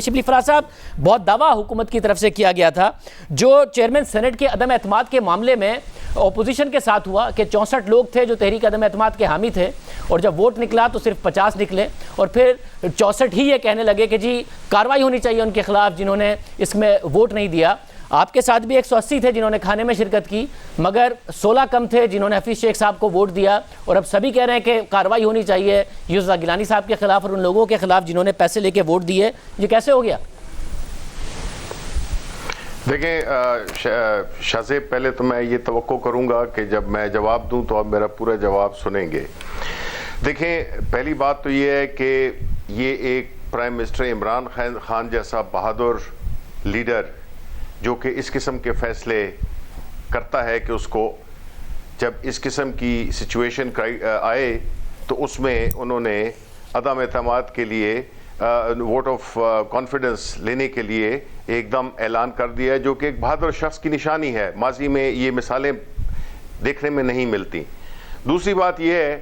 शिबली फराज साहब, बहुत दावा हुकूमत की तरफ से किया गया था जो चेयरमैन सेनेट के अदम एतमाद के मामले में अपोजिशन के साथ हुआ कि 64 लोग थे जो तहरीक अदम एतमाद के हामी थे और जब वोट निकला तो सिर्फ 50 निकले और फिर 64 ही ये कहने लगे कि जी कार्रवाई होनी चाहिए उनके खिलाफ जिन्होंने इसमें वोट नहीं दिया। आपके साथ भी 180 थे जिन्होंने खाने में शिरकत की, मगर 16 कम थे जिन्होंने हफीज़ शेख साहब को वोट दिया और अब सभी कह रहे हैं कि कार्रवाई होनी चाहिए यूसुफ गिलानी साहब के खिलाफ और उन लोगों के खिलाफ जिन्होंने पैसे लेके वोट दिए। ये कैसे हो गया? देखें शाहज़ेब, पहले तो मैं ये तवक्को करूंगा कि जब मैं जवाब दूं तो आप मेरा पूरा जवाब सुनेंगे। देखें, पहली बात तो ये है कि ये एक प्राइम मिनिस्टर इमरान खान जैसा बहादुर लीडर जो कि इस किस्म के फैसले करता है कि उसको जब इस किस्म की सिचुएशन आए तो उसमें उन्होंने अदम एतमाद के लिए वोट ऑफ कॉन्फिडेंस लेने के लिए एकदम ऐलान कर दिया है, जो कि एक बहादुर शख्स की निशानी है। माजी में ये मिसालें देखने में नहीं मिलती। दूसरी बात यह है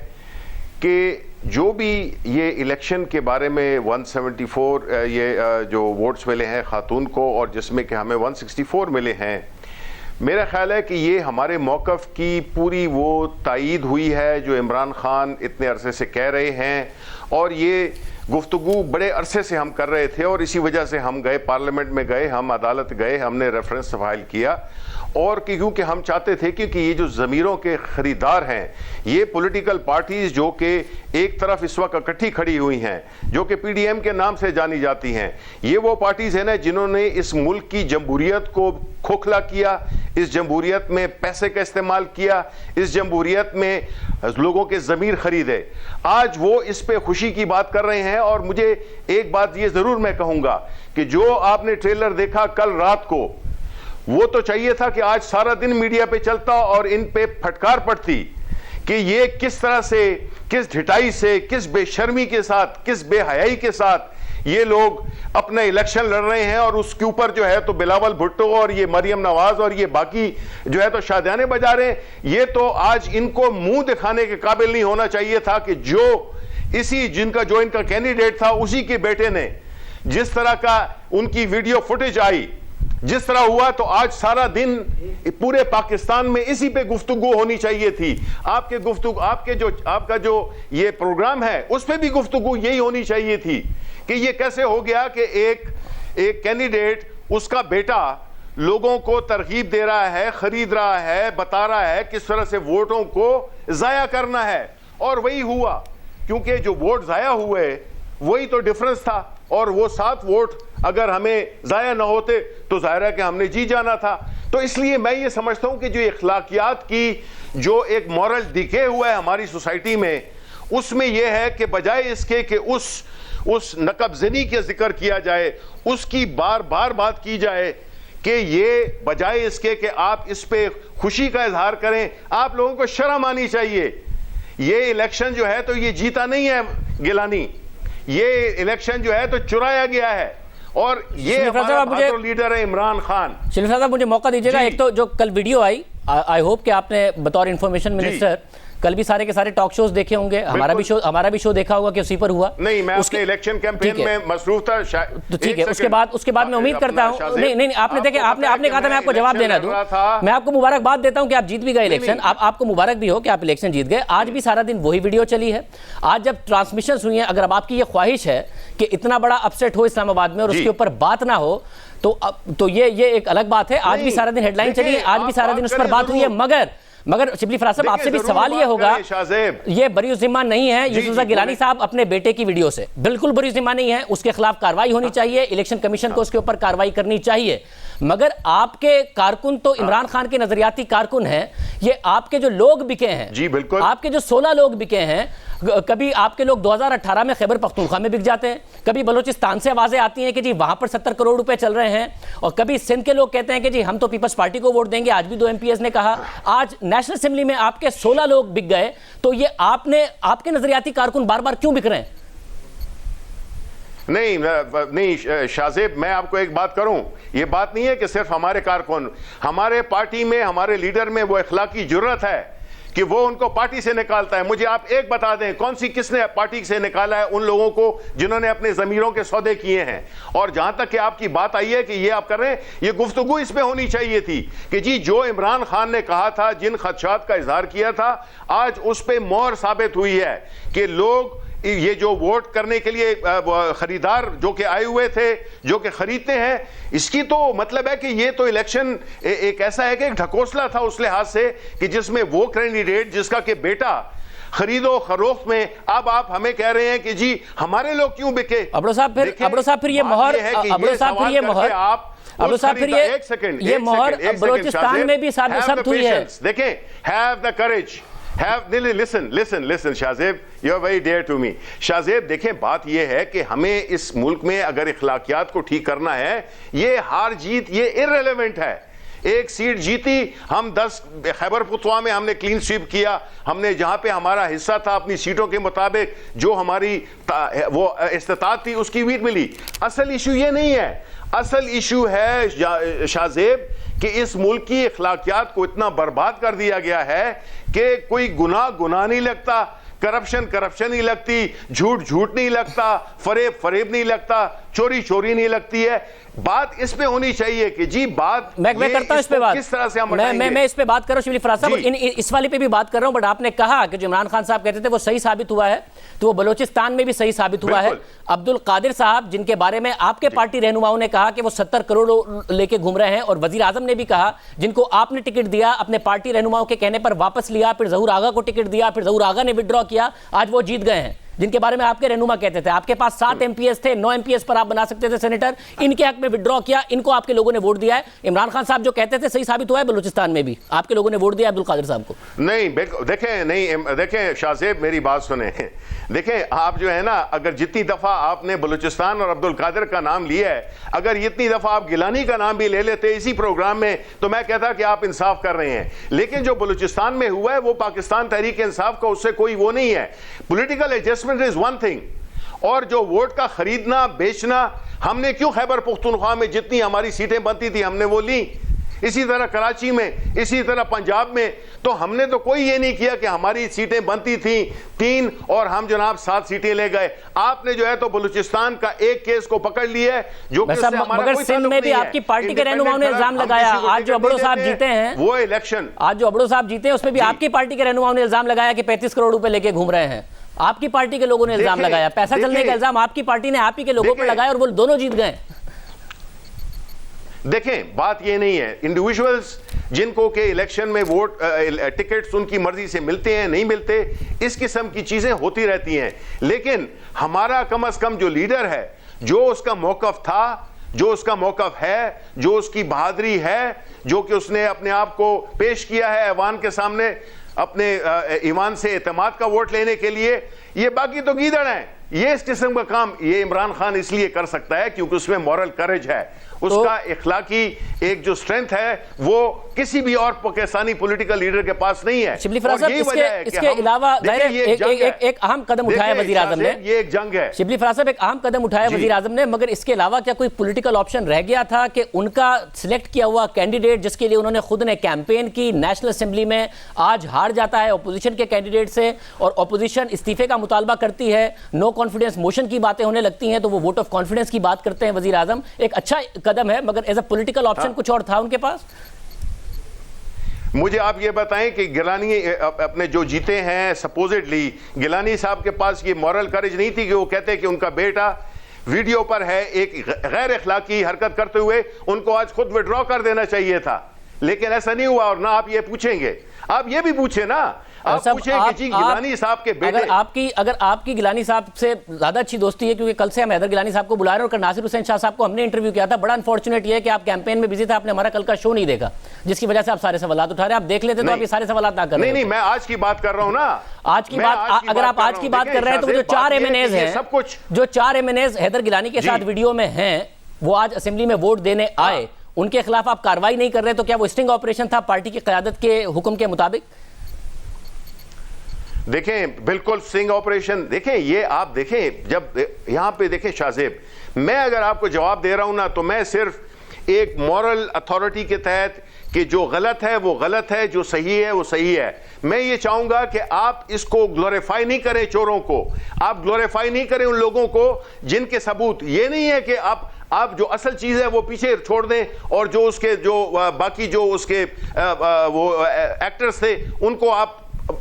कि जो भी ये इलेक्शन के बारे में 174 ये जो वोट्स मिले हैं खातून को और जिसमें कि हमें 164 मिले हैं, मेरा ख्याल है कि ये हमारे मौक़िफ़ की पूरी वो तायीद हुई है जो इमरान खान इतने अरसे से कह रहे हैं और ये गुफ्तगू बड़े अरसे से हम कर रहे थे और इसी वजह से हम गए, पार्लियामेंट में गए, हम अदालत गए, हमने रेफरेंस फाइल किया और क्योंकि हम चाहते थे क्योंकि ये जो ज़मीरों के ख़रीदार हैं, ये पॉलिटिकल पार्टीज़ जो कि एक तरफ इस वक्त इकट्ठी खड़ी हुई हैं जो कि PDM के नाम से जानी जाती हैं, ये वो पार्टीज़ हैं ना जिन्होंने इस मुल्क की जमहूरियत को खोखला किया, इस जमहूरियत में पैसे का इस्तेमाल किया, इस जमहूरियत में लोगों के ज़मीर ख़रीदे। आज वो इस पे खुशी की बात कर रहे हैं और मुझे एक बात ये ज़रूर मैं कहूँगा कि जो आपने ट्रेलर देखा कल रात को, वो तो चाहिए था कि आज सारा दिन मीडिया पे चलता और इन पे फटकार पड़ती कि ये किस तरह से, किस ढिठाई से, किस बेशर्मी के साथ, किस बेहयाई के साथ ये लोग अपना इलेक्शन लड़ रहे हैं और उसके ऊपर जो है तो बिलावल भुट्टो और ये मरियम नवाज और ये बाकी जो है तो शादियाने बजा रहे हैं। ये तो आज इनको मुंह दिखाने के काबिल नहीं होना चाहिए था कि जो इनका कैंडिडेट था उसी के बेटे ने जिस तरह का उनकी वीडियो फुटेज आई, जिस तरह हुआ, तो आज सारा दिन पूरे पाकिस्तान में इसी पे गुफ्तगू होनी चाहिए थी। आपका जो ये प्रोग्राम है उस पे भी गुफ्तगू यही होनी चाहिए थी कि ये कैसे हो गया कि एक कैंडिडेट, उसका बेटा लोगों को तरगीब दे रहा है, खरीद रहा है, बता रहा है किस तरह से वोटों को जाया करना है। और वही हुआ, क्योंकि जो वोट जाया हुए वही तो डिफरेंस था और वो 7 वोट अगर हमें जाया ना होते तो जाहिर है कि हमने जी जाना था। तो इसलिए मैं ये समझता हूं कि जो इखलाकियात की जो एक मॉरल डिके हुआ है हमारी सोसाइटी में, उसमें यह है कि बजाय इसके कि उस नकबज़नी के जिक्र किया जाए, उसकी बार बार बात की जाए कि ये बजाय इसके कि आप इस पे खुशी का इजहार करें, आप लोगों को शर्म आनी चाहिए। ये इलेक्शन जो है तो ये जीता नहीं है गिलानी, ये इलेक्शन जो है तो चुराया गया है और ये हमारा लीडर है इमरान खान। शिबली साहब, मुझे मौका दीजिएगा। एक तो जो कल वीडियो आई, आई होप कि आपने बतौर इंफॉर्मेशन मिनिस्टर कल भी सारे के सारे टॉक शोज देखे होंगे, हमारा भी शो देखा होगा कि उसी पर हुआ। नहीं, मैं उसके इलेक्शन कैंपेन में मसरूफ था। तो ठीक है, उसके बाद मैं उम्मीद करता हूं नहीं आपने देखे, आपने कहा था मैं आपको जवाब देना दूं। मैं आपको मुबारकबाद देता हूं कि आप जीत भी गए इलेक्शन। आपको मुबारक भी हो कि आप इलेक्शन जीत गए। आज भी सारा दिन वही वीडियो चली है। आज जब ट्रांसमिशन हुई है, अगर अब आपकी ये ख्वाहिश है कि इतना बड़ा अपसेट हो इस्लामाबाद में और उसके ऊपर बात ना हो तो ये एक अलग बात है। आज भी सारा दिन हेडलाइन चली है, आज भी सारा दिन उस पर बात हुई है। मगर शिबली फराज साहब, आपसे भी सवाल ये होगा, ये बरी जिम्मा नहीं है यूसुफ गिलानी साहब अपने बेटे की वीडियो से, बिल्कुल बरी जिम्मा नहीं है। उसके खिलाफ कार्रवाई होनी चाहिए, इलेक्शन कमीशन को उसके ऊपर कार्रवाई करनी चाहिए। मगर आपके कारकुन तो इमरान खान के नजरियाती कारकुन हैं। ये आपके जो लोग बिके हैं, जी बिल्कुल, आपके जो 16 लोग बिके हैं, कभी आपके लोग 2018 में खैबर पख्तूनख्वा में बिक जाते हैं, कभी बलोचिस्तान से आवाजें आती हैं कि जी वहां पर 70 करोड़ रुपए चल रहे हैं, और कभी सिंध के लोग कहते हैं कि जी हम तो पीपल्स पार्टी को वोट देंगे। आज भी 2 MPs ने कहा। आज नेशनल असेंबली में आपके 16 लोग बिक गए। तो ये आपके नजरियाती कारकुन बार बार क्यों बिक रहे हैं? नहीं शाहज़ेब, मैं आपको एक बात करूं, ये बात नहीं है कि सिर्फ हमारे कारकुन, हमारे पार्टी में, हमारे लीडर में वो इखलाकी जुर्रत है कि वो उनको पार्टी से निकालता है। मुझे आप एक बता दें, कौन सी किसने पार्टी से निकाला है उन लोगों को जिन्होंने अपने जमीरों के सौदे किए हैं। और जहां तक कि आपकी बात आई है कि ये आप कर रहे हैं, ये गुफ्तगू इस पे होनी चाहिए थी कि जी जो इमरान खान ने कहा था, जिन खदशात का इजहार किया था, आज उस पे मोहर साबित हुई है कि लोग ये जो वोट करने के लिए खरीदार जो कि आए हुए थे, जो कि खरीदते हैं, इसकी तो मतलब है कि ये तो इलेक्शन एक ऐसा है कि एक ढकोसला था उस लिहाज से कि जिसमें वो कैंडिडेट जिसका कि बेटा खरीदो फरोख्त में, अब आप हमें कह रहे हैं कि जी हमारे लोग क्यों बिके। अब्दो साहब फिर ये मोहर, अब्दो साहब फिर ये एक सेकंड, ये मोहर बलोचिस्तान में भी साबित हुई है। देखें, have the courage, listen Shahzeb, you are very dear to me. Shahzeb देखें, बात यह है कि हमें इस मुल्क में अगर इखलाकियात को ठीक करना है, ये हार जीत ये इररिलेवेंट है। एक सीट जीती, हम 10 खैबर पख्तूनख्वा में हमने क्लीन स्वीप किया, हमने जहां पे हमारा हिस्सा था अपनी सीटों के मुताबिक जो हमारी वो इस्तिताअत थी उसकी वीट मिली। असल इशू ये नहीं है, असल इशू है शाहजेब कि इस मुल्क की इखलाकियात को इतना बर्बाद कर दिया गया है कि कोई गुनाह नहीं लगता, करप्शन नहीं लगती, झूठ नहीं लगता, फरेब नहीं लगता, चोरी नहीं लगती है। बात इस पे होनी चाहिए कि जी बात मैं करता हूं इस पे बात, किस तरह से हम मैं इस पे बात कर रहा हूं शिबली फराज साहब, इस वाले पे भी बात कर रहा हूं। बट आपने कहा कि जो इमरान खान साहब कहते थे वो सही साबित हुआ है, तो वो बलोचिस्तान में भी सही साबित हुआ है। अब्दुल कादिर साहब जिनके बारे में आपके पार्टी रहनुमाओं ने कहा कि वो 70 करोड़ लेके घूम रहे हैं, और वजीर आजम ने भी कहा जिनको आपने टिकट दिया अपने पार्टी रहनुमाओं के कहने पर वापस लिया, फिर जहूर आगा को टिकट दिया, फिर जहूर आगा ने विड्रॉ किया, आज वो जीत गए हैं, जिनके बारे में आपके रहनुमा कहते थे आपके पास 7 MPS थे, 9 MPS पर आप बना सकते थे सेनेटर, इनके हक में विड्रॉ किया, इनको आपके लोगों ने वोट दिया है। इमरान खान साहब जो कहते थे सही साबित हुआ है, बलूचिस्तान में भी आपके लोगों ने वोट दिया अब्दुल कादिर साहब को। देखें शाहजेब, मेरी बात सुने, देखें आप जो है ना, अगर जितनी दफा आपने बलूचिस्तान और अब्दुल कादिर का नाम लिया है, अगर इतनी दफा आप गिलानी का नाम भी ले लेते इसी प्रोग्राम में, तो मैं कहता कि आप इंसाफ कर रहे हैं। लेकिन जो बलूचिस्तान में हुआ है वो पाकिस्तान तहरीक इंसाफ का उससे कोई वो नहीं है। Political adjustment is one thing, और जो वोट का खरीदना बेचना, हमने क्यों खैबर पख्तूनख्वा में जितनी हमारी सीटें बनती थी हमने वो ली, इसी तरह कराची में, इसी तरह पंजाब में, तो हमने तो कोई ये नहीं किया कि हमारी सीटें बनती थी 3 और हम जनाब 7 सीटें ले गए। आपने जो है तो बलूचिस्तान का एक केस को पकड़ लिया है जो कि मगर सिंध में भी आपकी पार्टी के रहनुमाओं ने इल्जाम लगाया, आज जो अब्दो साहब जीते हैं वो इलेक्शन, आज जो अब्दो साहब जीते हैं उसमें भी आपकी पार्टी के रहनुमाओं ने इल्जाम लगाया कि 35 करोड़ रुपए लेके घूम रहे हैं। आपकी पार्टी के लोगों ने इल्जाम लगाया, पैसा चलने का इल्जाम आपकी पार्टी ने आप ही के लोगों पर लगाया और वो दोनों जीत गए। देखें, बात ये नहीं है इंडिविजुअल्स जिनको के इलेक्शन में वोट टिकट्स उनकी मर्जी से मिलते हैं नहीं मिलते, इस किस्म की चीजें होती रहती हैं। लेकिन हमारा कम से कम जो लीडर है, जो उसका मौकफ था, जो उसका मौकफ है, जो उसकी बहादुरी है, जो कि उसने अपने आप को पेश किया है ऐवान के सामने अपने ईमान से एतमाद का वोट लेने के लिए, ये बाकी तो गीदड़ हैं। ये इस किस्म का काम ये इमरान खान इसलिए कर सकता है क्योंकि उसमें मॉरल करेज है, उसका इखलाकी एक जो स्ट्रेंथ है वो किसी भी और पाकिस्तानी पॉलिटिकल लीडर के पास नहीं है। शिबली फराज साहब, इसके अलावा एक अहम कदम उठाया वजीर आजम ने, ये एक जंग है। शिबली फराज साहब, एक अहम कदम उठाया वजीर आजम ने, मगर इसके अलावा क्या कोई पॉलिटिकल ऑप्शन रह गया था कि उनका सिलेक्ट किया हुआ कैंडिडेट जिसके लिए उन्होंने खुद ने कैंपेन की नेशनल असेंबली में आज हार जाता है अपोजिशन के कैंडिडेट से, और अपोजिशन इस्तीफे का मुतालबा करती है, नो कॉन्फिडेंस मोशन की बातें होने लगती हैं, तो वो वोट ऑफ कॉन्फिडेंस की बात करते हैं वजीर आजम। एक अच्छा कदम है, मगर एज अ पॉलिटिकल ऑप्शन कुछ और था उनके पास। मुझे आप ये बताएं कि गिलानी अपने जो जीते हैं, सपोजिटली गिलानी साहब के पास ये मॉरल करेज नहीं थी कि वो कहते कि उनका बेटा वीडियो पर है एक गैर अखलाकी हरकत करते हुए, उनको आज खुद विड्रॉ कर देना चाहिए था, लेकिन ऐसा नहीं हुआ। और ना आप ये पूछेंगे, आप ये भी पूछे ना, आप पूछे कि जी गिलानी साहब के बेटे, अगर आपकी गिलानी साहब से ज्यादा अच्छी दोस्ती है, क्योंकि कल से हम हैदर गिलानी साहब को बुला रहे हैं और नासिर हुसैन शाह साहब को हमने इंटरव्यू किया था। बड़ा अनफॉर्चुनेट ये है कि आप कैंपेन में बिजी थे, आपने हमारा कल का शो नहीं देखा, जिसकी वजह से आप सारे सवाल उठा रहे हैं। आप देख लेते तो आप ये सारे सवाल ना कर रहे। नहीं, मैं आज की बात कर रहा हूं ना, आज की बात, अगर आप आज की बात कर रहे हैं तो जो 4 MNAs हैं, सब कुछ जो 4 MNAs हैदर गिलानी के साथ वीडियो में हैं, वो आज असेंबली में वोट देने आए, उनके खिलाफ आप कार्रवाई नहीं कर रहे, तो क्या वो स्टिंग ऑपरेशन था पार्टी की क़यादत के हुक्म के मुताबिक? देखें, बिल्कुल स्टिंग ऑपरेशन। देखें, ये आप देखें, जब यहां पे देखें शाहजेब, मैं अगर आपको जवाब दे रहा हूं ना, तो मैं सिर्फ एक मॉरल अथॉरिटी के तहत कि जो गलत है वो गलत है, जो सही है वो सही है। मैं ये चाहूंगा कि आप इसको ग्लोरीफाई नहीं करें, चोरों को आप ग्लोरीफाई नहीं करें, उन लोगों को जिनके सबूत ये नहीं है कि आप जो असल चीज है वो पीछे छोड़ दें और जो उसके जो बाकी जो उसके वो एक्टर्स थे उनको आप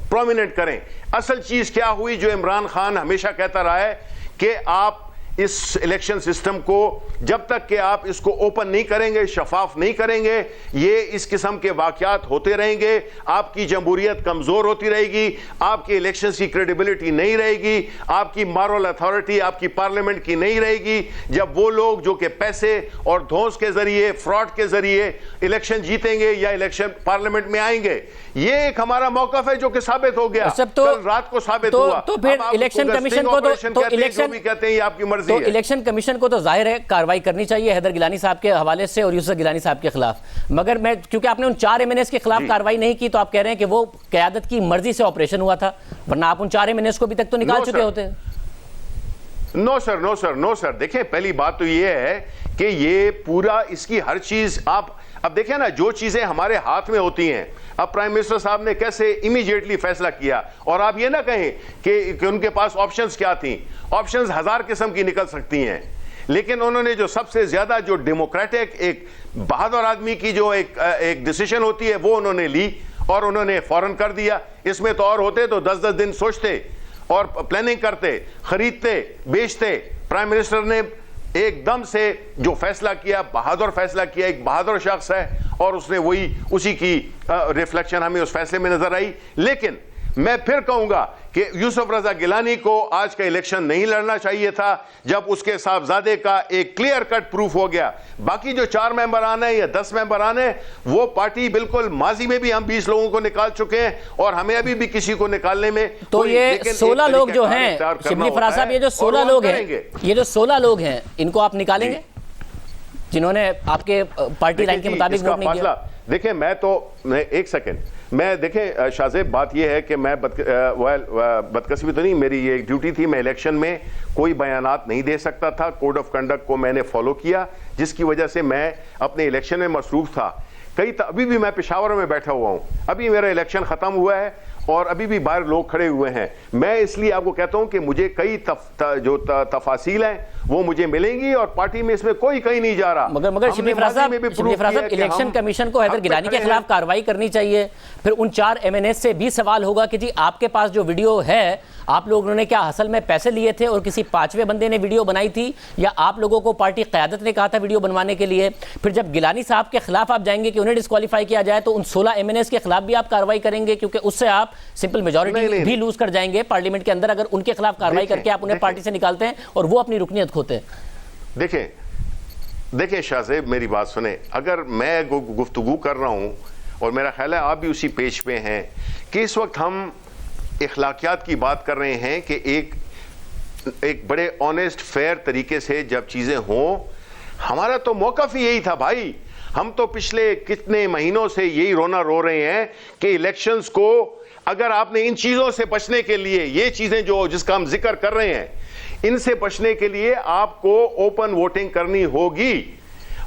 प्रोमिनेंट करें। असल चीज क्या हुई जो इमरान खान हमेशा कहता रहा है कि आप इस इलेक्शन सिस्टम को जब तक कि आप इसको ओपन नहीं करेंगे, शफाफ नहीं करेंगे, ये इस किस्म के वाकयात होते रहेंगे, आपकी जमहूरियत कमजोर होती रहेगी, आपकी इलेक्शन की क्रेडिबिलिटी नहीं रहेगी, आपकी मॉरल अथॉरिटी आपकी पार्लियामेंट की नहीं रहेगी। जब वो लोग जो कि पैसे और धौंस के जरिए, फ्रॉड के जरिए इलेक्शन जीतेंगे या इलेक्शन पार्लियामेंट में आएंगे, ये एक हमारा मौकफ है जो कि साबित हो गया, कल रात को साबित हुआ। तो फिर इलेक्शन कमीशन को तो इलेक्शन भी कहते हैं, ये आपकी मर्जी तो है। इलेक्शन कमीशन को तो जाहिर है कार्रवाई करनी चाहिए हैदर गिलानी साहब के हवाले से और यूसुफ गिलानी साहब के खिलाफ, मगर मैं क्योंकि आपने उन 4 एमएनएस के खिलाफ कार्रवाई नहीं की तो आप कह रहे हैं कि वो क़यादत की मर्जी से ऑपरेशन हुआ था, वरना आप उन 4 एमएनएस को अभी तक तो निकाल चुके होते। No sir, no sir, no sir. देखिए पहली बात तो ये है कि ये पूरा इसकी हर चीज आप अब देखें ना, जो चीजें हमारे हाथ में होती हैं, अब प्राइम मिनिस्टर साहब ने कैसे इमीडिएटली फैसला किया, और आप ये ना कहें कि उनके पास ऑप्शंस क्या थी। ऑप्शंस 1000 किस्म की निकल सकती हैं, लेकिन उन्होंने जो सबसे ज्यादा जो डेमोक्रेटिक एक बहादुर आदमी की जो एक डिसीजन होती है वो उन्होंने ली और उन्होंने फौरन कर दिया। इसमें तो और होते तो 10-10 दिन सोचते और प्लानिंग करते, खरीदते, बेचते। प्राइम मिनिस्टर ने एकदम से जो फैसला किया, बहादुर फैसला किया, एक बहादुर शख्स है और उसने वही उसी की रिफ्लेक्शन हमें उस फैसले में नजर आई। लेकिन मैं फिर कहूंगा कि यूसुफ रजा गिलानी को आज का इलेक्शन नहीं लड़ना चाहिए था जब उसके साहबजादे का एक क्लियर कट प्रूफ हो गया। बाकी जो 4 मेंबर आने या 10 मेंबर आने, वो पार्टी बिल्कुल माजी में भी हम 20 लोगों को निकाल चुके हैं और हमें अभी भी किसी को निकालने में तो ये 16 लोग जो हैं शिबली फराज साहब, ये जो 16 लोग हैं, ये जो 16 लोग हैं, इनको आप निकालेंगे जिन्होंने आपके पार्टी लाइन के मुताबिक वोट नहीं किया? देखिए मैं तो एक सेकंड, मैं देखें शाहजेब, बात यह है कि मैं बदकस्मी तो नहीं, मेरी ये ड्यूटी थी, मैं इलेक्शन में कोई बयानात नहीं दे सकता था। कोड ऑफ कंडक्ट को मैंने फॉलो किया, जिसकी वजह से मैं अपने इलेक्शन में मसरूफ था। अभी भी मैं पेशावर में बैठा हुआ हूं, अभी मेरा इलेक्शन खत्म हुआ है और अभी भी बाहर लोग खड़े हुए हैं। मैं इसलिए आपको कहता हूं कि मुझे कई तफासील हैं वो मुझे मिलेंगी और पार्टी में इसमें कोई कहीं नहीं जा रहा। मगर शिबली फराज साहब, इलेक्शन कमीशन को हैदर गिलानी के खिलाफ कार्रवाई करनी चाहिए। फिर उन 4 एमएनएस से भी सवाल होगा कि जी आपके पास जो वीडियो है, आप लोगों ने क्या असल में पैसे लिए थे और किसी 5वें बंदे ने वीडियो बनाई थी, या आप लोगों को पार्टी क़यादत ने कहा था वीडियो बनवाने के लिए? फिर जब गिलानी साहब के खिलाफ आप जाएंगे कि उन्हें डिस्क्वालीफाई किया जाए, तो उन 16 एमएनएस के खिलाफ भी आप कार्रवाई करेंगे, क्योंकि उससे आप सिंपल मेजॉरिटी भी लूज कर जाएंगे पार्लियामेंट के अंदर अगर उनके खिलाफ कार्रवाई करके आप उन्हें पार्टी से निकालते हैं और वो अपनी रुकनियत खोते हैं। देखें शाहजेब, मेरी बात सुने, अगर मैं गुफ्तगू कर रहा हूं और मेरा ख्याल है आप भी उसी पेज पे हैं कि इस वक्त हम इखलाकियात की बात कर रहे हैं कि एक बड़े ऑनेस्ट फेयर तरीके से जब चीजें हों, हमारा तो मौक़िफ़ ही यही था भाई। हम तो पिछले कितने महीनों से यही रोना रो रहे हैं कि इलेक्शंस को अगर आपने इन चीजों से बचने के लिए, ये चीजें जो जिसका हम जिक्र कर रहे हैं, इनसे बचने के लिए आपको ओपन वोटिंग करनी होगी।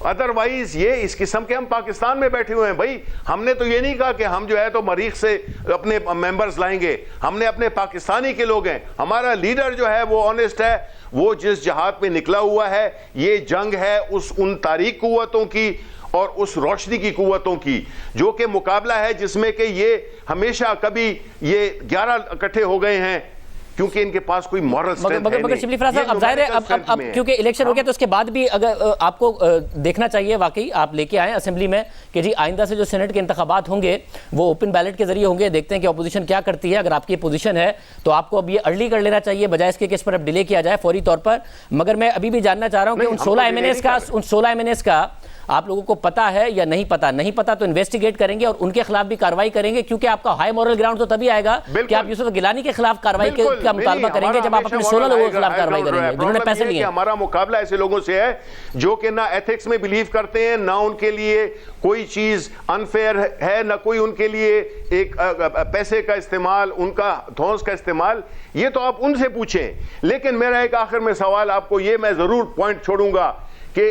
अदरवाइज ये इस किस्म के, हम पाकिस्तान में बैठे हुए हैं भाई, हमने तो ये नहीं कहा कि हम जो है तो मरीख से अपने मेंबर्स लाएंगे, हमने अपने पाकिस्तानी के लोग हैं। हमारा लीडर जो है वो ऑनेस्ट है, वो जिस जहाद पे निकला हुआ है, ये जंग है उन तारीख कुव्वतों की और उस रोशनी की कुव्वतों की, जो कि मुकाबला है जिसमें कि ये हमेशा कभी ये 11 इकट्ठे हो गए हैं क्योंकि इनके पास कोई मॉरल स्ट्रेंथ है नहीं। शिबली फराज साहब, अब जाहिर है अब क्योंकि इलेक्शन हो गया तो उसके बाद भी अगर आपको देखना चाहिए, वाकई आप लेके आए असेंबली में कि जी आइंदा से जो सेनेट के इंतखाबात होंगे वो ओपन बैलेट के जरिए होंगे। देखते हैं कि अपोजिशन क्या करती है। अगर आपकी पोजीशन है तो आपको अब ये अर्ली कर लेना चाहिए, बजाय इसके कि इस पर अब डिले किया जाए फौरी तौर पर। मगर मैं अभी भी जानना चाह रहा हूँ कि उन 16 एमएनएस का आप लोगों को पता है या नहीं पता? नहीं पता तो इन्वेस्टिगेट करेंगे और उनके खिलाफ भी कार्रवाई करेंगे, क्योंकि आपका हाई मॉरल ग्राउंड तो तभी आएगा कि आप यूसुफ गिलानी के खिलाफ कार्रवाई का मुतालबा करेंगे जब आप अपने 16 लोगों के खिलाफ कार्रवाई करेंगे जिन्होंने पैसे लिए। हमारा मुकाबला ऐसे लोगों से है जो कि ना एथिक्स में बिलीव करते हैं, ना उनके लिए कोई चीज अनफेयर है, ना कोई उनके लिए एक पैसे का इस्तेमाल, उनका धौंस का इस्तेमाल। ये तो आप उनसे पूछें। लेकिन मेरा एक आखिर में सवाल आपको ये मैं जरूर पॉइंट छोड़ूंगा कि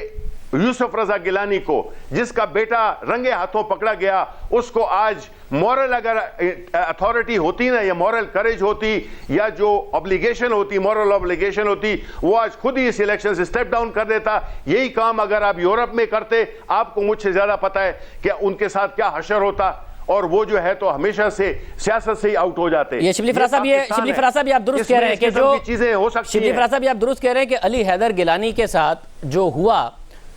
यूसुफ रजा गिलानी को, जिसका बेटा रंगे हाथों पकड़ा गया, उसको आज मॉरल अगर अथॉरिटी होती ना, या मॉरल करेज होती, या जो ऑब्लिगेशन होती, मॉरल ऑब्लिगेशन होती, वो आज खुद ही इस इलेक्शन से स्टेप डाउन कर देता। यही काम अगर आप यूरोप में करते, आपको मुझसे ज्यादा पता है कि उनके साथ क्या हशर होता, और वो जो है तो हमेशा से सियासत से ही आउट हो जाते। ये शिबली फराज साहब आप दुरुस्त कह रहे हैं कि जो चीजें हो सकती हैं। शिबली फराज साहब आप दुरुस्त कह रहे हैं कि अली हैदर गिलानी के साथ जो हुआ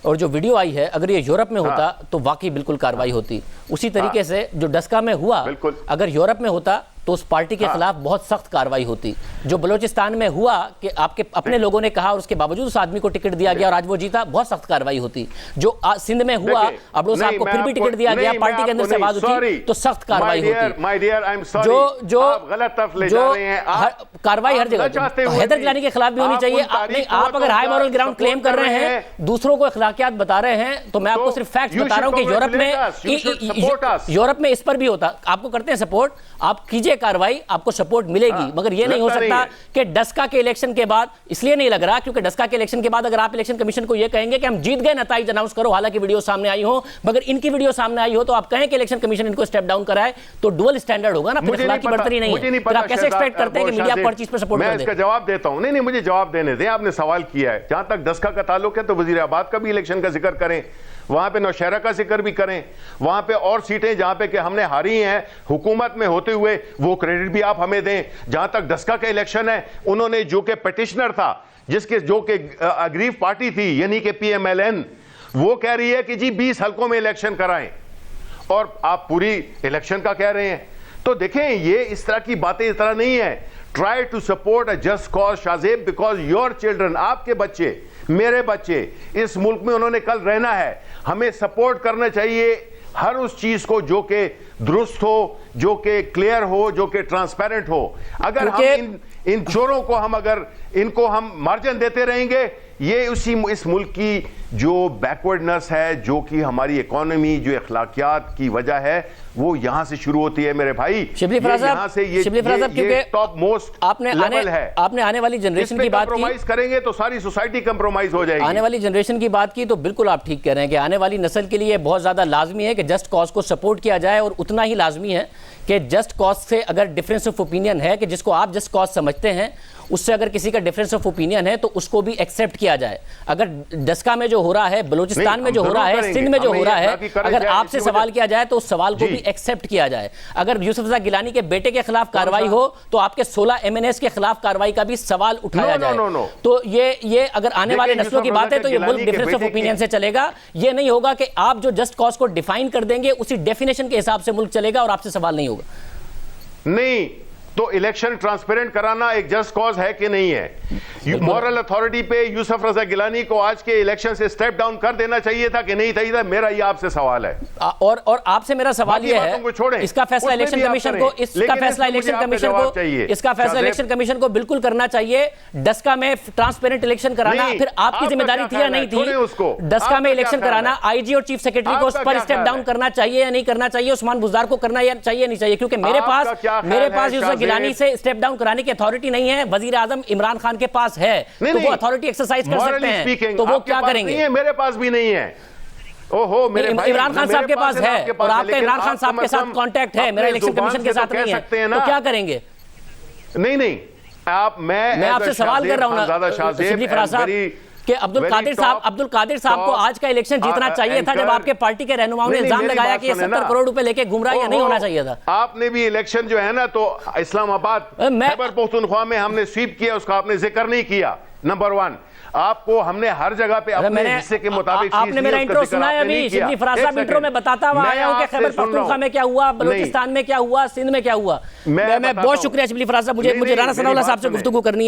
और जो वीडियो आई है, अगर ये यूरोप में होता तो वाकई बिल्कुल कार्रवाई होती। उसी तरीके से जो डस्का में हुआ, अगर यूरोप में होता तो उस पार्टी के खिलाफ बहुत सख्त कार्रवाई होती। जो बलोचिस्तान में हुआ कि आपके अपने लोगों ने कहा और उसके बावजूद उस आदमी को टिकट दिया गया और आज वो जीता, बहुत सख्त कार्रवाई होती। जो सिंध में हुआ, अब्दुल साहब को फिर भी टिकट दिया गया, पार्टी के अंदर से आवाज उठी तो सख्त कार्रवाई होती। जो गलत तरफ ले जा रहे हैं, कार्रवाई हर जगह हैदर गिलानी के खिलाफ भी होनी चाहिए। आप अगर हाई मॉरल ग्राउंड क्लेम कर रहे हैं, दूसरों को अखलाकियात बता रहे हैं, तो मैं आपको सिर्फ फैक्ट बता रहा हूं कि यूरोप में इस पर भी होता। आपको करते हैं सपोर्ट, आप कीजिए कार्रवाई, आपको सपोर्ट मिलेगी। मगर यह नहीं हो सकता कि डस्का के इलेक्शन के बाद, इसलिए नहीं लग रहा क्योंकि डस्का के इलेक्शन के बाद अगर आप इलेक्शन कमीशन को यह कहेंगे कि हम जीत गए, नताइज अनाउंस करो, हालांकि वीडियो सामने आई हो, मगर इनकी वीडियो सामने आई हो, तो आप कहें कि इलेक्शन कमीशन इनको स्टेप डाउन कराए, तो डुअल स्टैंडर्ड होगा ना, फिर अखलाक की बढ़तरी नहीं है। फिर आप कैसे एक्सपेक्ट करते हैं कि मीडिया आपको हर चीज पर सपोर्ट करे? मैं इसका जवाब देता हूं। नहीं, मुझे जवाब देने दें। आपने सवाल किया है, जहां तक डस्का का ताल्लुक है तो वजीराबाद का भी इलेक्शन का जिक्र करें, वहां पे नौशहरा का जिक्र भी करें, वहां पे और सीटें जहां पे कि हमने हारी हैं हुकूमत में होते हुए, वो क्रेडिट भी आप हमें दें। जहां तक डस्का का इलेक्शन है, उन्होंने जो कि पिटिशनर था, जो कि अग्रीव पार्टी थी, यानी कि PMLN, वो कह रही है कि जी 20 हलकों में इलेक्शन कराएं, और आप पूरी इलेक्शन का कह रहे हैं। तो देखें, ये इस तरह की बातें इस तरह नहीं है। Try to support a just cause Shahzeb, because your children, आपके बच्चे, मेरे बच्चे इस मुल्क में उन्होंने कल रहना है। हमें सपोर्ट करना चाहिए हर उस चीज को जो कि दुरुस्त हो, जो कि क्लियर हो, जो कि ट्रांसपेरेंट हो। अगर हम इन चोरों को इनको हम मार्जिन देते रहेंगे, ये इस मुल्क की जो बैकवर्डनेस है, जो कि हमारी इकोनॉमी, जो अखलाकियात की वजह है, वो यहां से शुरू होती है मेरे भाई। शिबली फराज साहब, ये टॉप मोस्ट लेवल है। आपने आने वाली जनरेशन की बात की, कंप्रोमाइज करेंगे तो सारी सोसाइटी कंप्रोमाइज हो जाएगी। आने वाली जनरेशन की बात की तो बिल्कुल आप ठीक कह रहे हैं कि आने वाली नस्ल के लिए बहुत ज्यादा लाजमी है कि जस्ट कॉज को सपोर्ट किया जाए, और उतना ही लाजमी है कि जस्ट कॉज से अगर डिफरेंस ऑफ ओपिनियन है, कि जिसको आप जस्ट कॉज समझते हैं, उससे अगर किसी का डिफरेंस ऑफ ओपिनियन है तो उसको भी एक्सेप्ट किया जाए। अगर डस्का में जो हो रहा है, बलूचिस्तान में जो हो रहा है, सिंध में जो हो रहा है, अगर आपसे सवाल किया जाए तो उस सवाल को भी एक्सेप्ट किया जाए। अगर यूसुफ रजा गिलानी के बेटे के खिलाफ कार्रवाई हो तो आपके 16 MNAs के खिलाफ कार्रवाई का भी सवाल उठाया जाए। तो ये अगर आने वाले नस्लों की बात है तो ये मुल्क डिफरेंस ऑफ ओपिनियन से चलेगा। ये नहीं होगा कि आप जो जस्ट कॉज को डिफाइन कर देंगे, उसी डेफिनेशन के हिसाब से मुल्क चलेगा और आपसे सवाल नहीं होगा। नहीं तो इलेक्शन ट्रांसपेरेंट कराना एक जस्ट कॉज है कि नहीं है? मॉरल अथॉरिटी पे यूसुफ रजा गिलानी को आज के इलेक्शन से स्टेप डाउन कर देना चाहिए था कि नहीं चाहिए? मेरा ये आपसे सवाल है। और आपसे मेरा सवाल ये है, इसका फैसला इलेक्शन कमीशन को, इसका फैसला इलेक्शन कमीशन को बिल्कुल करना चाहिए। डस्का में ट्रांसपेरेंट इलेक्शन कराना फिर आपकी जिम्मेदारी थी या नहीं थी? डस्का में इलेक्शन कराना IG और चीफ सेक्रेटरी को उस पर स्टेप डाउन करना चाहिए या नहीं करना चाहिए? उस्मान बुज़दार को करना चाहिए नहीं चाहिए? क्योंकि मेरे पास यूसुफ गिलानी से स्टेप डाउन कराने की अथॉरिटी नहीं है, वजीर आजम इमरान खान के पास है, तो वो अथॉरिटी एक्सरसाइज कर सकते हैं, तो वो क्या करेंगे? मेरे पास भी नहीं है। ओहो, मेरे भाई, इमरान खान साहब के पास है और आपका इमरान खान साहब के साथ कांटेक्ट है, मेरा इलेक्शन कमीशन के साथ नहीं है, तो क्या करेंगे? नहीं, मैं आपसे सवाल कर रहा हूं शिबली फराज साहब कि अब्दुल कादिर साहब को आज का इलेक्शन जीतना चाहिए था, जब आपके पार्टी के रहनुमाओं ने इल्जाम लगाया कि ये 70 करोड़ रुपए लेके घूम रहा है, या नहीं होना चाहिए था? आपने भी इलेक्शन जो है ना, तो इस्लामाबाद, खैबर पख्तूनख्वा में हमने स्वीप किया, उसका आपने जिक्र नहीं किया। नंबर 1, आपको हमने हर जगह पे अपने हिस्से के मुताबिक आपने मेरा इंट्रो सुना है अभी? शिबली फराज साहब इंट्रो में बताता हुआ आया हूं कि खैबर पख्तूनख्वा में क्या हुआ, बलूचिस्तान में क्या हुआ, सिंध में क्या हुआ। मैं बहुत शुक्रिया शिबली फराज साहब, मुझे राना सनाउल्लाह साहब से गुफ्तगू करनी है।